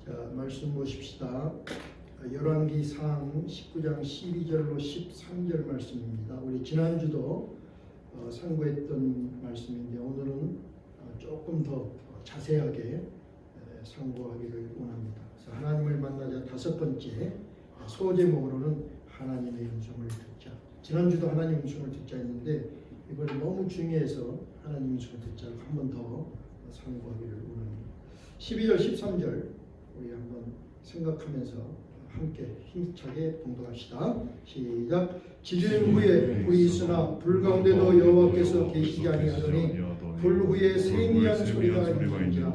자, 말씀 보십시다. 열왕기상 19장 12절로 13절 말씀입니다. 우리 지난주도 상고했던 말씀인데 오늘은 조금 더 자세하게 상고하기를 원합니다. 그래서 하나님을 만나자 다섯 번째 소제목으로는 하나님의 음성을 듣자. 지난주도 하나님의 음성을 듣자 했는데 이번에 너무 중요해서 하나님의 음성을 듣자를 한 번 더 상고하기를 원합니다. 12절 13절 우리 한번 생각하면서 함께 힘차게 봉독합시다. 시작. 지진 후에 불이 있으나 불 가운데도 여호와께서 계시지 아니하더니 불 후에 세미한 소리가 있는지라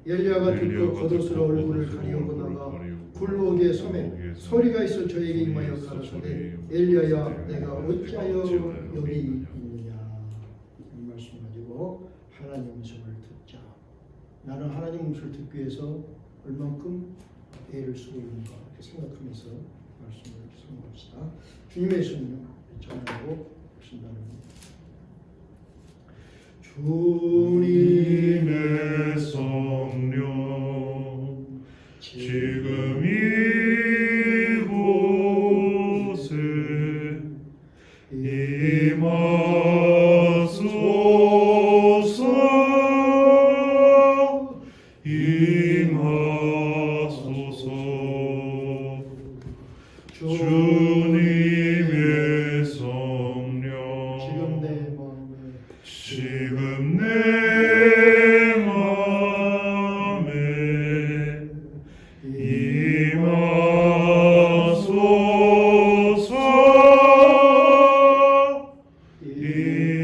엘리야가 듣고 겉옷으로 얼굴을 가리우고 나가 굴목에 섬에 소리가 있어 저에게 임하여 가라사대 엘리야야 내가 어찌하여 여기 있느냐. 이 말씀 가지고 하나님 음성을 듣자. 나는 하나님 음성을 듣기 위해서 얼만큼 애를 쓰고 있는가 이렇게 생각하면서 말씀을 선포합시다. 주님의 성령 전하고 신나는 주님의 성령 지금 이곳에 임하소서. 주님의 성령 지금 내 마음에 임하소서. 임하소서.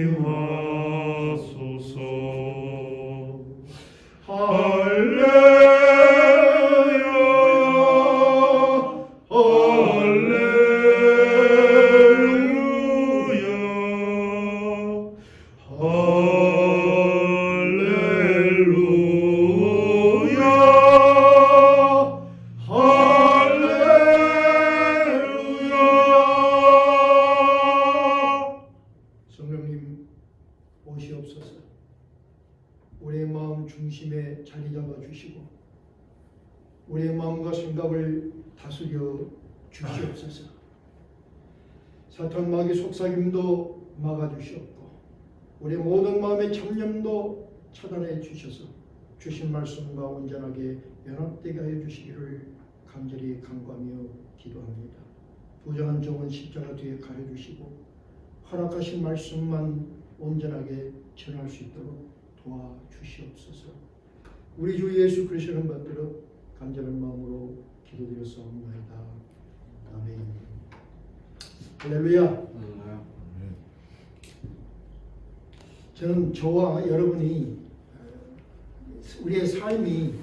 성령님 오시옵소서. 우리의 마음 중심에 자리 잡아 주시고 우리의 마음과 생각을 다스려 주시옵소서. 사탄 마귀 속삭임도 막아 주시옵고 우리의 모든 마음의 잡념도 차단해 주셔서 주신 말씀과 온전하게 연합되게 하여 주시기를 간절히 간구하며 기도합니다. 부정한 종은 십자가 뒤에 가려주시고 허락하신 말씀만 온전하게 전할 수 있도록 도와주시옵소서. 우리 주 예수 그리스도를 받들어 간절한 마음으로 기도드렸사옵나이다. 아멘. 할렐루야. 저는 저와 여러분이 우리의 삶이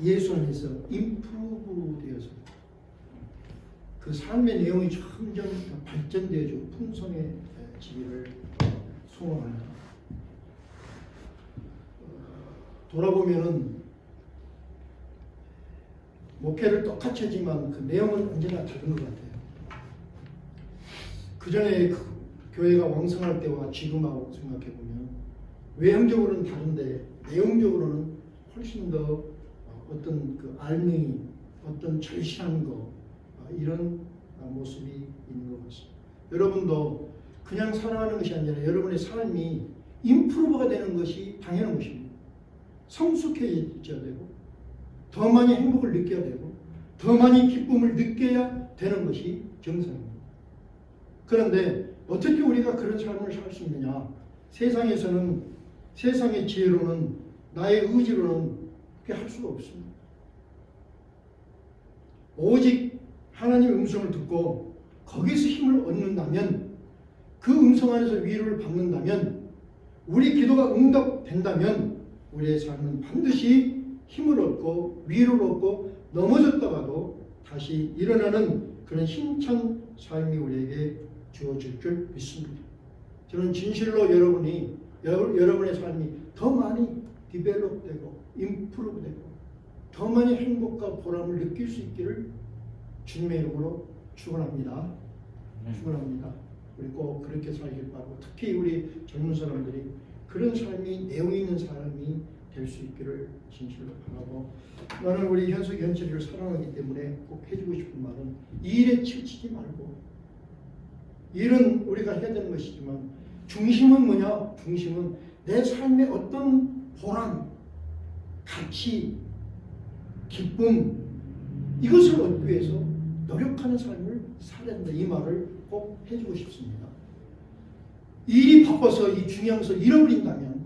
예수 안에서 임프루브 되어서 그 삶의 내용이 점점 발전되어지고 풍성해지기를 소원합니다. 돌아보면은 목회를 똑같이 하지만 그 내용은 언제나 다른 것 같아요. 그 전에 그 교회가 왕성할 때와 지금하고 생각해 보면 외형적으로는 다른데 내용적으로는 훨씬 더 어떤 그 알맹이, 어떤 절실한 거 이런 모습이 있는 것 같습니다. 여러분도 그냥 살아가는 것이 아니라 여러분의 삶이 임프루브가 되는 것이 당연한 것입니다. 성숙해져야 되고 더 많이 행복을 느껴야 되고 더 많이 기쁨을 느껴야 되는 것이 정상입니다. 그런데 어떻게 우리가 그런 삶을 살 수 있느냐? 세상에서는 세상의 지혜로는 나의 의지로는 그렇게 할 수가 없습니다. 오직 하나님의 음성을 듣고 거기서 힘을 얻는다면 그 음성 안에서 위로를 받는다면 우리 기도가 응답된다면 우리의 삶은 반드시 힘을 얻고 위로를 얻고 넘어졌다가도 다시 일어나는 그런 힘찬 삶이 우리에게 주어질 줄 믿습니다. 저는 진실로 여러분의 삶이 더 많이 디벨롭되고 임프루브되고 더 많이 행복과 보람을 느낄 수 있기를 주님의 이름으로 축원합니다. 축원합니다. 우리 꼭 그렇게 살길 바라고 특히 우리 젊은 사람들이 그런 삶이 내용 있는 삶이 될 수 있기를 진실로 바라고, 나는 우리 현석 현철이를 사랑하기 때문에 꼭 해주고 싶은 말은 이 일에 치우치지 말고, 일은 우리가 해야 되는 것이지만 중심은 뭐냐? 중심은 내 삶의 어떤 보람, 가치, 기쁨, 이것을 얻기 위해서 노력하는 삶을 살아야 된다. 이 말을 꼭 해주고 싶습니다. 일이 바빠서 이 중요한 것을 잃어버린다면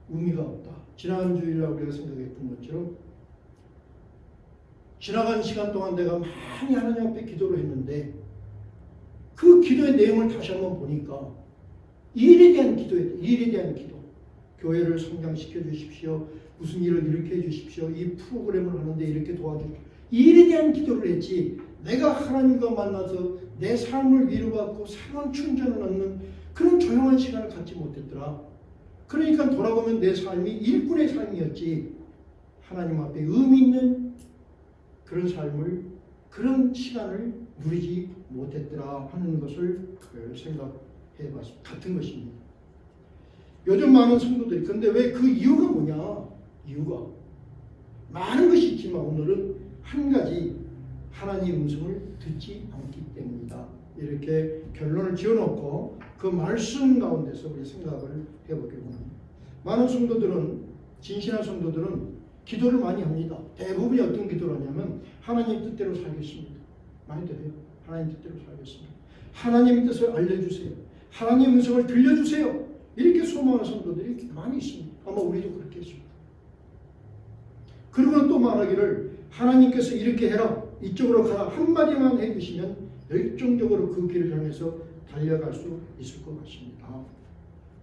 의미가 없다. 지난 주일날 우리가 생각했던 것처럼 지나간 시간 동안 내가 많이 하나님 앞에 기도를 했는데 그 기도의 내용을 다시 한번 보니까 일에 대한 기도였다. 일에 대한 기도. 교회를 성장시켜 주십시오. 무슨 일을 일으켜 주십시오. 이 프로그램을 하는데 이렇게 도와주십시오. 일에 대한 기도를 했지, 내가 하나님과 만나서 내 삶을 위로받고 상황 충전을 얻는 그런 조용한 시간을 갖지 못했더라. 그러니까 돌아보면 내 삶이 일꾼의 삶이었지, 하나님 앞에 의미 있는 그런 삶을, 그런 시간을 누리지 못했더라 하는 것을 생각해 봤습니다. 같은 것입니다. 요즘 많은 성도들이, 근데 왜 그 이유가 뭐냐? 이유가 많은 것이 있지만 오늘은 한 가지, 하나님의 음성을 듣지 않기 때문이다. 이렇게 결론을 지어놓고 그 말씀 가운데서 우리 생각을 해보기로 합니다. 많은 성도들은, 진실한 성도들은 기도를 많이 합니다. 대부분이 어떤 기도를 하냐면 하나님 뜻대로 살겠습니다. 많이들 해요. 하나님 뜻대로 살겠습니다. 하나님의 뜻을 알려주세요. 하나님의 음성을 들려주세요. 이렇게 소망하는 성도들이 많이 있습니다. 아마 우리도 그렇게 했습니다. 그러고는 또 말하기를, 하나님께서 이렇게 해라, 이쪽으로 가라 한마디만 해주시면 열정적으로 그 길을 향해서 달려갈 수 있을 것 같습니다.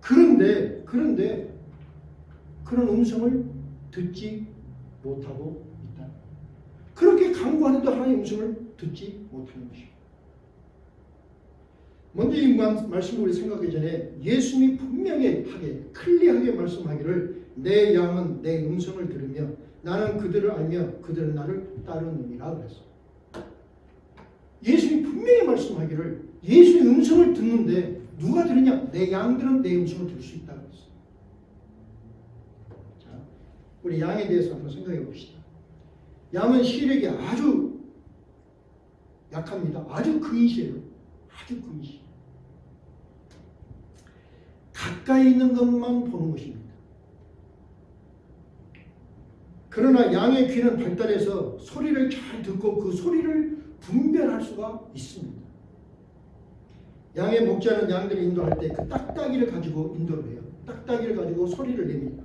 그런데 그런 음성을 듣지 못하고 있다. 그렇게 강구하는데 하나님의 음성을 듣지 못하는 것입니다. 먼저 이 말씀을 우리 생각하기 전에 예수님이 분명하게 클리어하게 말씀하기를, 내 양은 내 음성을 들으며 나는 그들을 알며 그들은 나를 따르느니라 그랬어. 예수님이 분명히 말씀하기를 예수의 음성을 듣는데 누가 들으냐? 내 양들은 내 음성을 들을 수 있다고 했어. 자, 우리 양에 대해서 한번 생각해 봅시다. 양은 시력이 아주 약합니다. 아주 근시해요. 아주 근시. 가까이 있는 것만 보는 것입니다. 그러나 양의 귀는 발달해서 소리를 잘 듣고 그 소리를 분별할 수가 있습니다. 양의 목자는 양들을 인도할 때 그 딱딱이를 가지고 인도를 해요. 딱딱이를 가지고 소리를 냅니다.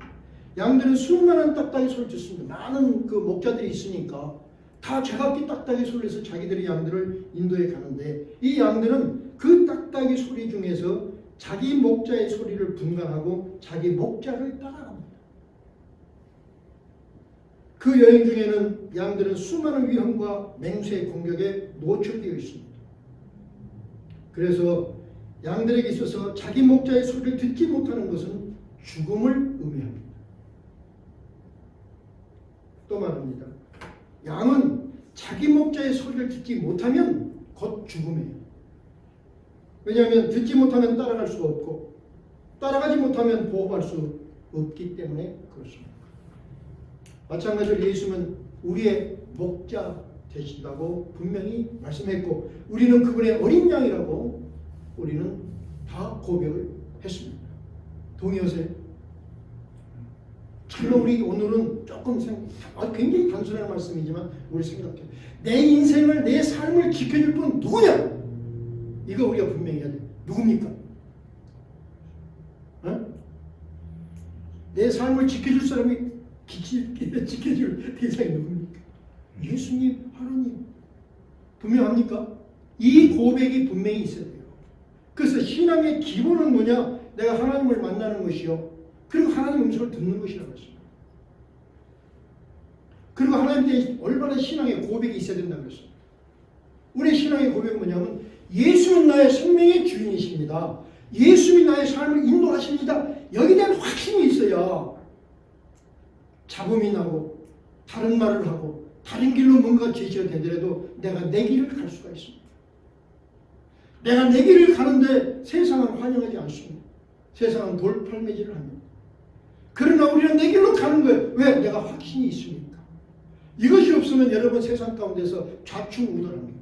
양들은 수많은 딱딱이 소리를 듣습니다. 많은 그 목자들이 있으니까 다 제각기 딱딱이 소리를 해서 자기들의 양들을 인도해 가는데, 이 양들은 그 딱딱이 소리 중에서 자기 목자의 소리를 분간하고 자기 목자를 따라갑니다. 그 여행 중에는 양들은 수많은 위험과 맹수의 공격에 노출되어 있습니다. 그래서 양들에게 있어서 자기 목자의 소리를 듣지 못하는 것은 죽음을 의미합니다. 또 말합니다. 양은 자기 목자의 소리를 듣지 못하면 곧 죽음이에요. 왜냐하면 듣지 못하면 따라갈 수가 없고 따라가지 못하면 보호할 수 없기 때문에 그렇습니다. 마찬가지로 예수는 우리의 목자 되신다고 분명히 말씀했고, 우리는 그분의 어린 양이라고 우리는 다 고백을 했습니다. 동의하세요? 참으로 우리 오늘은 조금 굉장히 단순한 말씀이지만 우리 생각해. 내 인생을, 내 삶을 지켜줄 분 누구냐? 이거 우리가 분명히 해야 돼. 누굽니까? 어? 내 삶을 지켜줄 사람이 지켜줄 대상이 누굽니까? 예수님, 하나님. 분명합니까? 이 고백이 분명히 있어야 돼요. 그래서 신앙의 기본은 뭐냐? 내가 하나님을 만나는 것이요, 그리고 하나님의 음성을 듣는 것이라고 했습니다. 그리고 하나님에 대해 올바른 신앙의 고백이 있어야 된다고 했습니다. 우리의 신앙의 고백은 뭐냐면, 예수는 나의 생명의 주인이십니다. 예수님이 나의 삶을 인도하십니다. 여기에 대한 확신이 있어야 잡음이 나고 다른 말을 하고 다른 길로 뭔가 제시가 되더라도 내가 내 길을 갈 수가 있습니다. 내가 내 길을 가는데 세상은 환영하지 않습니다. 세상은 돌팔매질을 합니다. 그러나 우리는 내 길로 가는 거예요. 왜? 내가 확신이 있으니까. 이것이 없으면 여러분 세상 가운데서 좌충우돌합니다.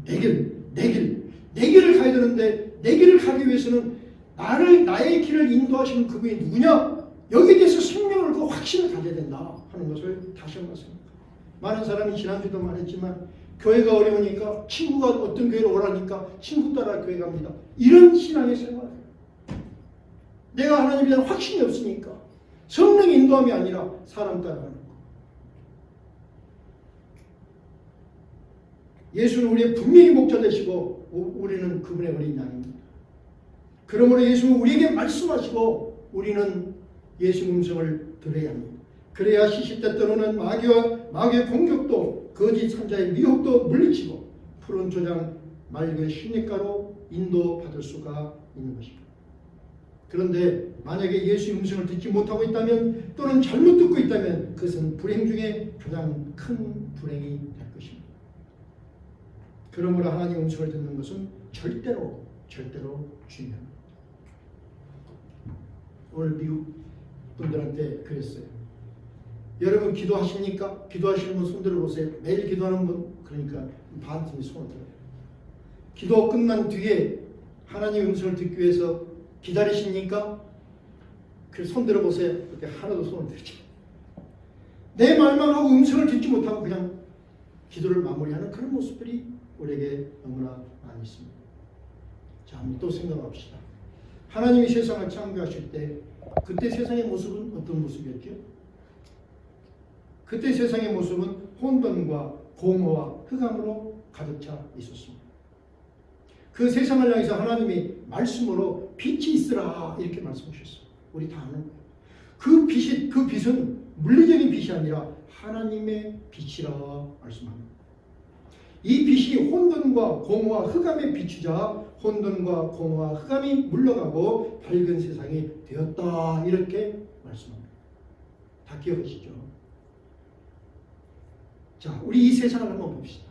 내 길을 가야 되는데 내 길을 가기 위해서는 나의 길을 인도하시는 그분이 누구냐? 여기에 대해서 생명을 그 확신을 가져야 된다 하는 것을 다시 한번 말씀합니다. 많은 사람이 지난주도 말했지만 교회가 어려우니까 친구가 어떤 교회로 오라니까 친구 따라 교회 갑니다. 이런 신앙의 생활. 내가 하나님에 대한 확신이 없으니까 성령 인도함이 아니라 사람 따라가는 거. 예수는 우리의 분명히 목자 되시고 우리는 그분의 어린 양입니다. 그러므로 예수는 우리에게 말씀하시고 우리는 예수 음성을 들어야 합니다. 그래야 시시때때로는 마귀의 공격도 거짓 선자의 미혹도 물리치고 푸른 조장 맑은 시냇가로 인도받을 수가 있는 것입니다. 그런데 만약에 예수의 음성을 듣지 못하고 있다면 또는 잘못 듣고 있다면 그것은 불행 중에 가장 큰 불행이 될 것입니다. 그러므로 하나님의 음성을 듣는 것은 절대로 중요합니다. 오늘 미국 분들한테 그랬어요. 여러분 기도하십니까? 기도하시는 분 손 들어보세요. 매일 기도하는 분, 그러니까 반 팀이 손을 들어요. 기도 끝난 뒤에 하나님의 음성을 듣기 위해서 기다리십니까? 그래서 손 들어보세요. 그렇게 하나도 손을 들죠. 내 말만 하고 음성을 듣지 못하고 그냥 기도를 마무리하는 그런 모습들이 우리에게 너무나 많이 있습니다. 자, 한번 또 생각합시다. 하나님이 세상을 창조하실 때 그때 세상의 모습은 어떤 모습이었죠? 그때 세상의 모습은 혼돈과 공허와 흑암으로 가득 차 있었습니다. 그 세상을 향해서 하나님이 말씀으로 빛이 있으라 이렇게 말씀하셨어요. 우리 다 아는 거예요. 그 빛은 물리적인 빛이 아니라 하나님의 빛이라 말씀합니다. 이 빛이 혼돈과 공허와 흑암에 비추자 혼돈과 공허와 흑암이 물러가고 밝은 세상이 되었다 이렇게 말씀합니다. 다 기억하시죠? 자, 우리 이 세상을 한번 봅시다.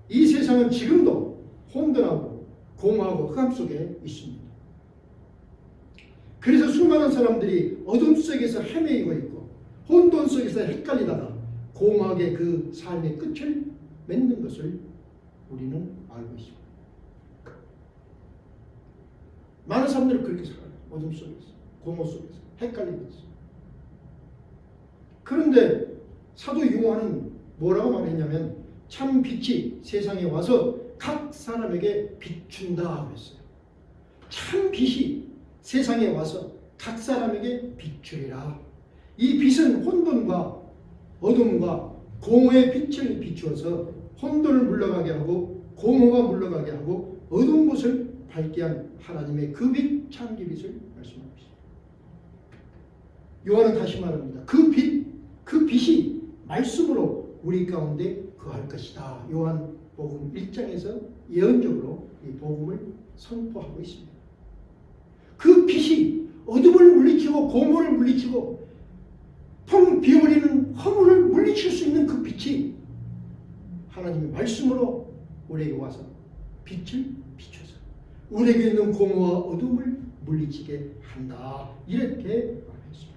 이 세상은 지금도 혼돈하고 공허하고 흑암 속에 있습니다. 그래서 수많은 사람들이 어둠 속에서 헤매이고 있고 혼돈 속에서 헷갈리다가 공허하게 그 삶의 끝을 맺는 것을 우리는 알고 있습니다. 많은 사람들은 그렇게 살아요. 어둠 속에서, 공허 속에서, 헷갈리면서. 그런데 사도 요한은 뭐라고 말했냐면 참 빛이 세상에 와서 각 사람에게 비춘다 그랬어요. 참 빛이 세상에 와서 각 사람에게 비추리라. 이 빛은 혼돈과 어둠과 공허의 빛을 비추어서 혼돈을 물러가게 하고 공허가 물러가게 하고 어두운 곳을 밝게 한 하나님의 그 빛, 참기 빛을 말씀하고 있습니다. 요한은 다시 말합니다. 그 빛이 말씀으로 우리 가운데 거할 것이다. 요한복음 1장에서 예언적으로 이 복음을 선포하고 있습니다. 그 빛이 어둠을 물리치고 공허를 물리치고 텅 비어버리는 허물을 물리칠 수 있는 그 빛이 하나님의 말씀으로 우리에게 와서 빛을 비춰서 우리에게 있는 공허와 어둠을 물리치게 한다. 이렇게 말했습니다.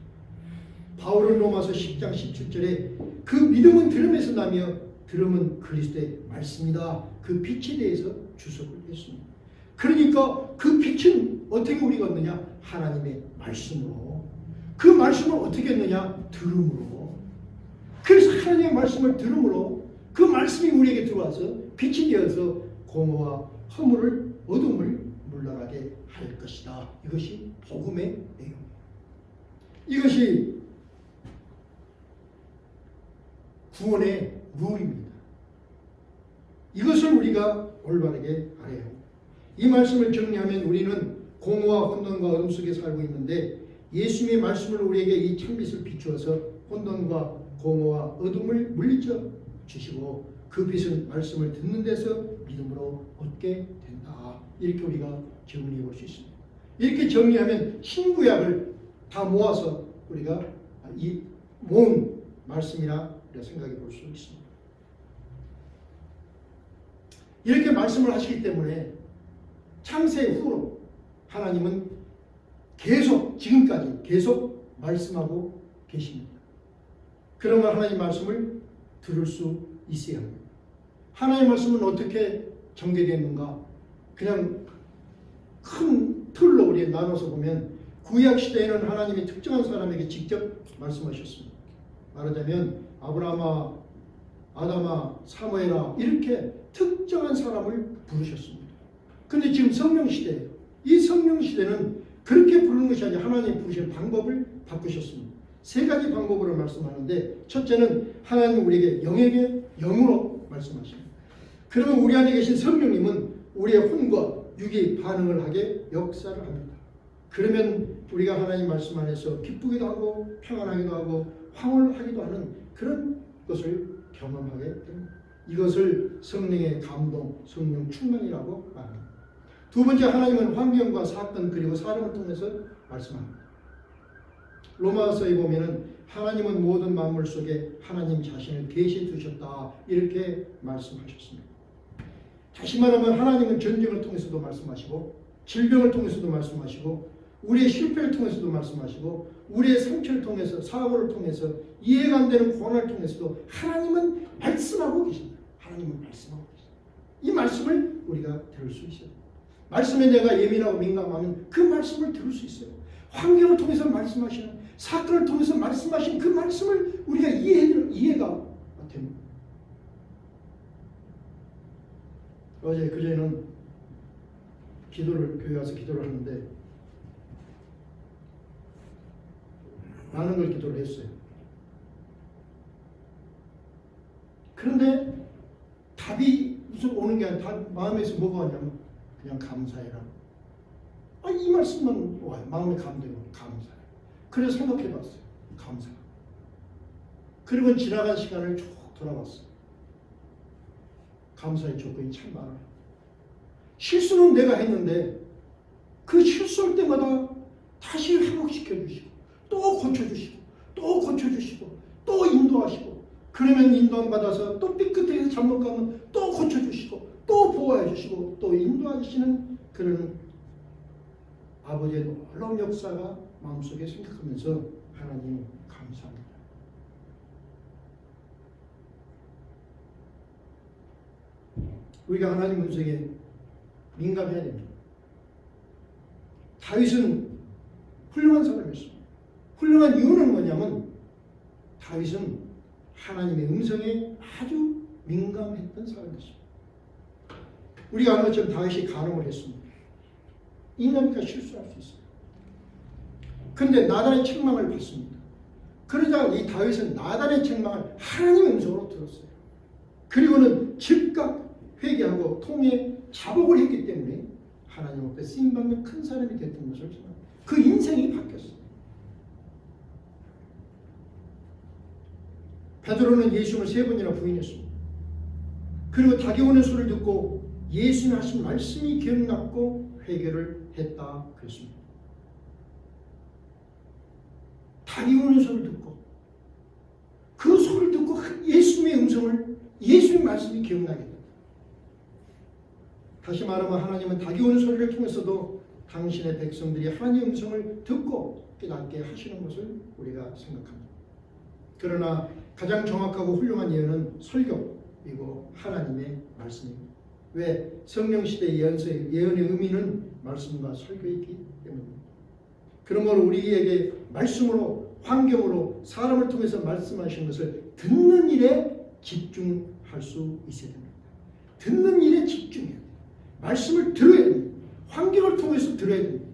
바울은 로마서 10장 17절에 그 믿음은 들음에서 나며 들음은 그리스도의 말씀이다. 그 빛에 대해서 주석을 했습니다. 그러니까 그 빛은 어떻게 우리가 얻느냐? 하나님의 말씀으로. 그 말씀을 어떻게 했느냐? 들음으로. 그래서 하나님의 말씀을 들음으로 그 말씀이 우리에게 들어와서 빛이 되어서 공허와 허물을 어둠을 물러가게 할 것이다. 이것이 복음의 내용입니다. 이것이 구원의 룰입니다. 이것을 우리가 올바르게 알아야 합니다. 이 말씀을 정리하면 우리는 공허와 혼돈과 어둠 속에 살고 있는데 예수님의 말씀을 우리에게 이 참빛을 비추어서 혼돈과 공허와 어둠을 물리쳐 주시고 그 빛은 말씀을 듣는 데서 믿음으로 얻게 된다. 이렇게 우리가 정리해 볼 수 있습니다. 이렇게 정리하면 신구약을 다 모아서 우리가 이 모은 말씀이라 생각해 볼 수 있습니다. 이렇게 말씀을 하시기 때문에 창세 후로 하나님은 계속 지금까지 계속 말씀하고 계십니다. 그러면 하나님 말씀을 들을 수 있어야 합니다. 하나님 말씀은 어떻게 전개되는가? 그냥 큰 틀로 우리 나눠서 보면 구약 시대에는 하나님이 특정한 사람에게 직접 말씀하셨습니다. 말하자면 아브라함아, 아담아, 사무엘아 이렇게 특정한 사람을 부르셨습니다. 근데 지금 성령 시대예요. 이 성령 시대는 그렇게 부르는 것이 아니라 하나님 부르시는 방법을 바꾸셨습니다. 세 가지 방법으로 말씀하는데 첫째는 하나님 우리에게 영에게 영으로 말씀하십니다. 그러면 우리 안에 계신 성령님은 우리의 혼과 육이 반응을 하게 역사를 합니다. 그러면 우리가 하나님 말씀 안에서 기쁘기도 하고 평안하기도 하고 황홀하기도 하는 그런 것을 경험하게 됩니다. 이것을 성령의 감동, 성령 충만이라고 말합니다. 두 번째, 하나님은 환경과 사건 그리고 사람을 통해서 말씀합니다. 로마서에 보면은 하나님은 모든 만물 속에 하나님 자신을 계시해 두셨다 이렇게 말씀하셨습니다. 다시 말하면 하나님은 전쟁을 통해서도 말씀하시고 질병을 통해서도 말씀하시고 우리의 실패를 통해서도 말씀하시고 우리의 상처를 통해서 사고를 통해서 이해가 안 되는 고난을 통해서도 하나님은 말씀하고 계십니다. 하나님은 말씀하고 계십니다. 이 말씀을 우리가 들을 수 있어요. 말씀에 내가 예민하고 민감하면 그 말씀을 들을 수 있어요. 환경을 통해서 말씀하시는 사건을 통해서 말씀하시는 그 말씀을 우리가 이해가 됩니다. 어제 그제는 교회 와서 기도를 하는데 많은 걸 기도를 했어요. 그런데 답이 무슨 오는 게 아니라 마음에서 뭐가 왔냐면 그냥 감사해라. 이 말씀만 와요. 마음에 감동이 감사해. 그래서 생각해봤어요. 감사. 그리고 지나간 시간을 쭉 돌아봤어요. 감사의 조건이 참 많아요. 실수는 내가 했는데 그 실수할 때마다 다시 회복시켜 주시고 또 고쳐주시고 또 고쳐주시고 또 인도하시고 그러면 인도함 받아서 또 삐끗해서 잘못 가면 또 고쳐주시고 또 보호해 주시고 또 인도하시는 그런 아버지의 놀라운 역사가 마음속에 생각하면서 하나님 감사합니다. 우리가 하나님 음성에 민감해야 됩니다. 다윗은 훌륭한 사람이었습니다. 훌륭한 이유는 뭐냐면 다윗은 하나님의 음성에 아주 민감했던 사람이었습니다. 우리가 아는 것처럼 다윗이 간음을 했습니다. 인간이니까 실수할 수 있어요. 그런데 나단의 책망을 받습니다. 그러자 이 다윗은 나단의 책망을 하나님의 음성으로 들었어요. 그리고는 즉각 회개하고 통해 자복을 했기 때문에 하나님 앞에 쓰임받는 큰 사람이 됐던 것을 그 인생이 바뀌었어요. 베드로는 예수님을 3번이나 부인했습니다. 그리고 다가오는 소리를 듣고 예수님 하신 말씀이 기억났고 회개를 했다 그랬습니다. 다가오는 소리를 듣고 그 소리를 듣고 예수님의 음성을 예수님의 말씀이 기억나게 됩니다. 다시 말하면 하나님은 다가오는 소리를 통해서도 당신의 백성들이 하나님의 음성을 듣고 깨닫게 하시는 것을 우리가 생각합니다. 그러나 가장 정확하고 훌륭한 예언은 설교이고 하나님의 말씀입니다. 왜? 성령시대의 예언의 의미는 말씀과 설교이기 때문입니다. 그러므로 우리에게 말씀으로 환경으로 사람을 통해서 말씀하시는 것을 듣는 일에 집중할 수 있어야 됩니다. 듣는 일에 집중해야 돼요. 말씀을 들어야 됩니다. 환경을 통해서 들어야 됩니다.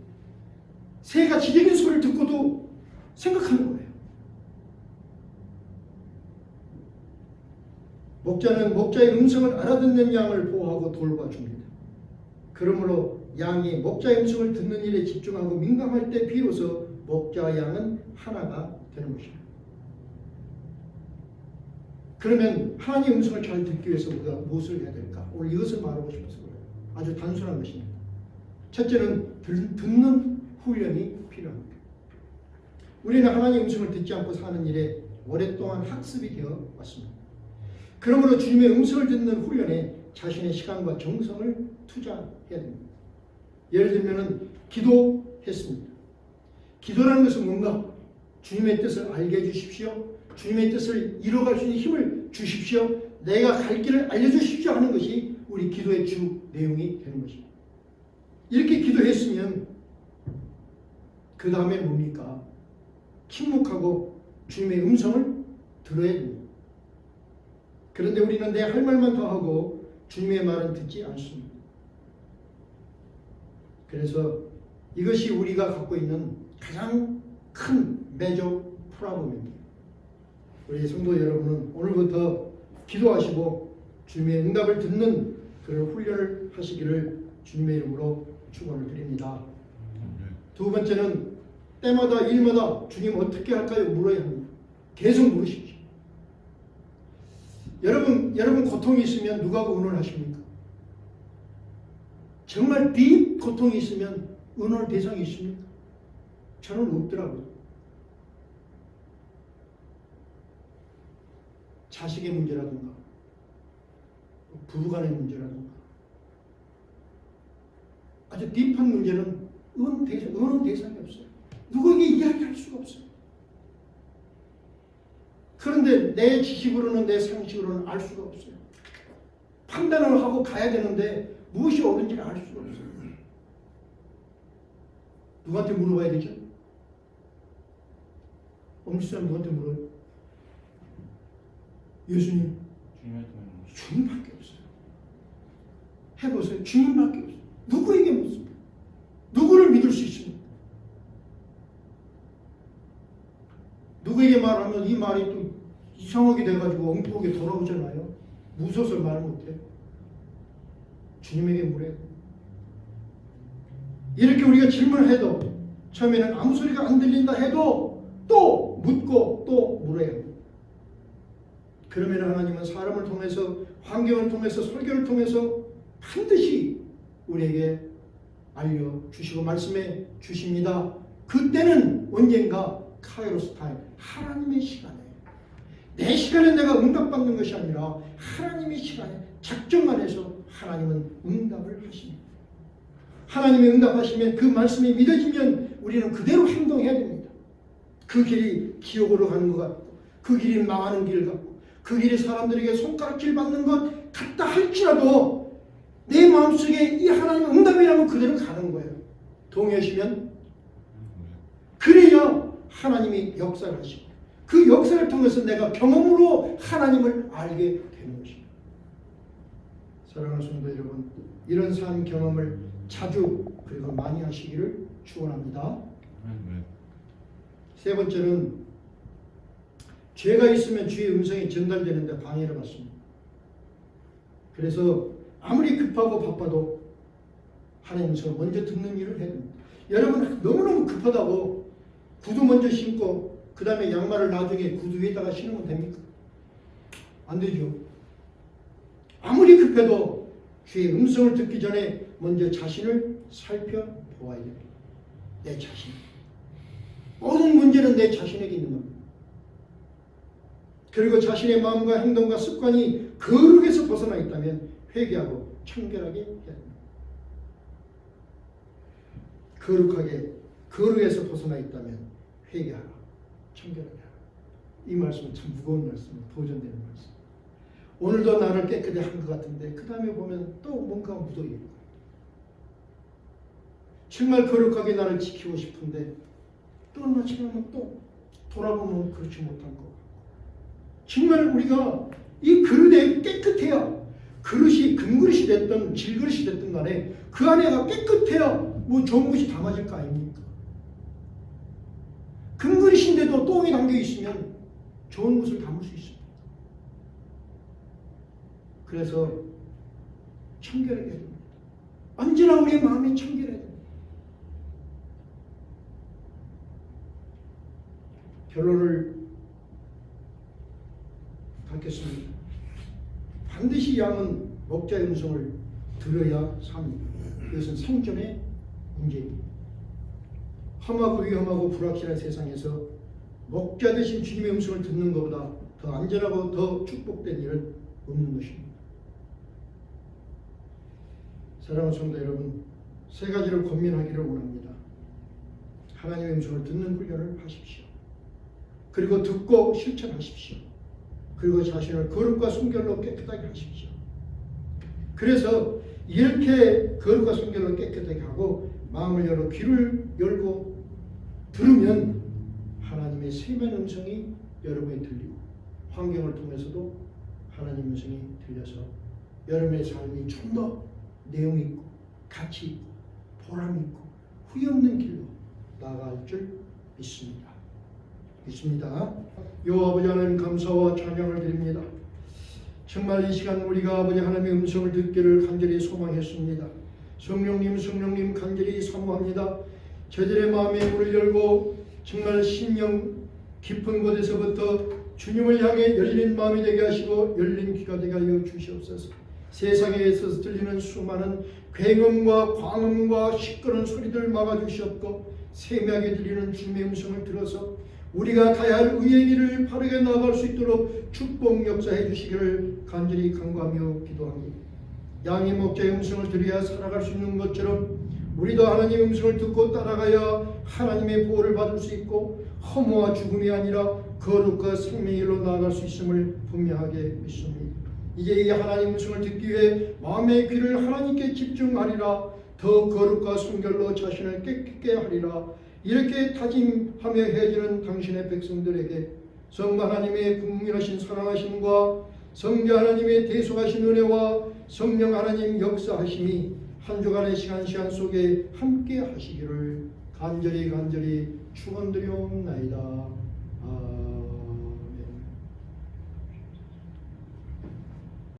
새가 지저귀 소리를 듣고도 생각하는 거예요. 목자는 목자의 음성을 알아듣는 양을 보호하고 돌봐줍니다. 그러므로 양이 목자의 음성을 듣는 일에 집중하고 민감할 때 비로소 목자와 양은 하나가 되는 것입니다. 그러면 하나님의 음성을 잘 듣기 위해서 우리가 무엇을 해야 될까? 오늘 이것을 말하고 싶어서 그래요. 아주 단순한 것입니다. 첫째는 듣는 훈련이 필요합니다. 우리는 하나님의 음성을 듣지 않고 사는 일에 오랫동안 학습이 되어 왔습니다. 그러므로 주님의 음성을 듣는 훈련에 자신의 시간과 정성을 투자해야 됩니다. 예를 들면 기도했습니다. 기도라는 것은 뭔가? 주님의 뜻을 알게 해주십시오. 주님의 뜻을 이뤄갈 수 있는 힘을 주십시오. 내가 갈 길을 알려주십시오 하는 것이 우리 기도의 주 내용이 되는 것입니다. 이렇게 기도했으면 그 다음에 뭡니까? 침묵하고 주님의 음성을 들어야 됩니다. 그런데 우리는 내 할 말만 더 하고 주님의 말은 듣지 않습니다. 그래서 이것이 우리가 갖고 있는 가장 큰 메저 프로블եմ입니다. 우리 성도 여러분은 오늘부터 기도하시고 주님의 응답을 듣는 그런 훈련을 하시기를 주님의 이름으로 축원을 드립니다. 두 번째는 때마다 일마다 주님 어떻게 할까요? 물어야 합니다. 계속 물으십시오. 여러분 고통이 있으면 누가 의논을 하십니까? 정말 딥 고통이 있으면 의논 대상이 있습니까? 저는 없더라고요. 자식의 문제라든가 부부간의 문제라든가 아주 딥한 문제는 의논 대상이 없어요. 누구에게 이야기할 수가 없어요. 그런데 내 지식으로는 내 상식으로는 알 수가 없어요. 판단을 하고 가야 되는데 무엇이 옳은지를 알 수가 없어요. 누구한테 물어봐야 되죠? 엄지사람 누구한테 물어요? 예수님. 주님밖에 없어요. 해보세요. 주님밖에 없어요. 누구에게 묻습니까? 누구를 믿을 수 있습니까? 누구에게 말하면 이 말이 또 이상하게 돼가지고 엉뚱하게 돌아오잖아요. 무서워서 말 못해요. 주님에게 물어야 돼요. 이렇게 우리가 질문해도 처음에는 아무 소리가 안 들린다 해도 또 묻고 또 물어야 합니다. 그러면 하나님은 사람을 통해서 환경을 통해서 설교를 통해서 반드시 우리에게 알려주시고 말씀해 주십니다. 그때는 언젠가 카이로스 타임, 하나님의 시간에 내 시간에 내가 응답받는 것이 아니라 하나님의 시간에 작정만 해서 하나님은 응답을 하십니다. 하나님이 응답하시면 그 말씀이 믿어지면 우리는 그대로 행동해야 됩니다. 그 길이 지옥으로 가는 것 같고 그 길이 망하는 길 같고 그 길이 사람들에게 손가락질 받는 것 같다 할지라도 내 마음속에 이 하나님의 응답이라면 그대로 가는 거예요. 동의하시면? 그래야 하나님이 역사를 하시고 그 역사를 통해서 내가 경험으로 하나님을 알게 되는 것입니다. 사랑하는 성도 여러분, 이런 삶 경험을 자주 그리고 많이 하시기를 축원합니다. 세 번째는 죄가 있으면 주의 음성이 전달되는데 방해를 받습니다. 그래서 아무리 급하고 바빠도 하나님의 음성을 먼저 듣는 일을 해야 됩니다. 여러분 너무너무 급하다고 구두 먼저 신고 그 다음에 양말을 나중에 구두 위에다가 신으면 됩니까? 안 되죠. 아무리 급해도 주의 음성을 듣기 전에 먼저 자신을 살펴보아야 됩니다. 내 자신. 모든 문제는 내 자신에게 있는 겁니다. 그리고 자신의 마음과 행동과 습관이 거룩에서 벗어나 있다면 회개하고 청결하게 해야 됩니다. 거룩에서 벗어나 있다면 회개하라, 청결하게 하라. 이 말씀은 참 무거운 말씀이에요. 도전되는 말씀. 오늘도 나를 깨끗이 한 것 같은데 그 다음에 보면 또 뭔가 묻어있는 거예요. 정말 거룩하게 나를 지키고 싶은데 또 얼마 지나면 또 돌아보면 그렇지 못한 거. 정말 우리가 이 그릇에 깨끗해야 그릇이 금그릇이 됐든 질그릇이 됐든 간에 그 안에가 깨끗해야 뭐 좋은 것이 담아질 거 아닙니까? 금그릇인데도 똥이 담겨 있으면 좋은 것을 담을 수 있습니다. 그래서 청결하게 해야 됩니다. 언제나 우리의 마음이 청결해야 됩니다. 결론을 갖겠습니다. 반드시 양은 목자의 음성을 들어야 삽니다. 이것은 생존의 문제입니다. 험하고 위험하고 불확실한 세상에서 목자 되신 주님의 음성을 듣는 것보다 더 안전하고 더 축복된 일은 없는 것입니다. 사랑하는 성도 여러분, 세 가지를 고민하기를 원합니다. 하나님의 음성을 듣는 훈련을 하십시오. 그리고 듣고 실천하십시오. 그리고 자신을 거룩과 순결로 깨끗하게 하십시오. 그래서 이렇게 거룩과 순결로 깨끗하게 하고 마음을 열어 귀를 열고 들으면 하나님의 세밀한 음성이 여러분이 들리고 환경을 통해서도 하나님 음성이 들려서 여러분의 삶이 좀 더 내용 있고 가치 있고 보람 있고 후회 없는 길로 나아갈 줄 믿습니다. 요 아버지 하나님 감사와 찬양을 드립니다. 정말 이 시간 우리가 아버지 하나님의 음성을 듣기를 간절히 소망했습니다. 성령님 간절히 사모합니다. 저들의 마음의 문을 열고 정말 심령 깊은 곳에서부터 주님을 향해 열린 마음이 되게 하시고 열린 귀가 되게 하여 주시옵소서. 세상에 있어서 들리는 수많은 굉음과 광음과 시끄러운 소리들 막아주시옵고 세미하게 들리는 주님의 음성을 들어서 우리가 가야 할 의의 길을 바르게 나아갈 수 있도록 축복 역사해 주시기를 간절히 간구하며 기도합니다. 양의 목자의 음성을 들어야 살아갈 수 있는 것처럼 우리도 하나님의 음성을 듣고 따라가야 하나님의 보호를 받을 수 있고 허무와 죽음이 아니라 거룩과 생명의 길로 나아갈 수 있음을 분명하게 믿습니다. 이제 이 하나님의 음성을 듣기 위해 마음의 귀를 하나님께 집중하리라. 더 거룩과 순결로 자신을 깨끗게 하리라. 이렇게 다짐하며 헤어지는 당신의 백성들에게 성부 하나님의 국민하신 사랑하심과 성자 하나님의 대속하신 은혜와 성령 하나님 역사하심이 한 주간의 시간 속에 함께 하시기를 간절히 축원드리옵나이다.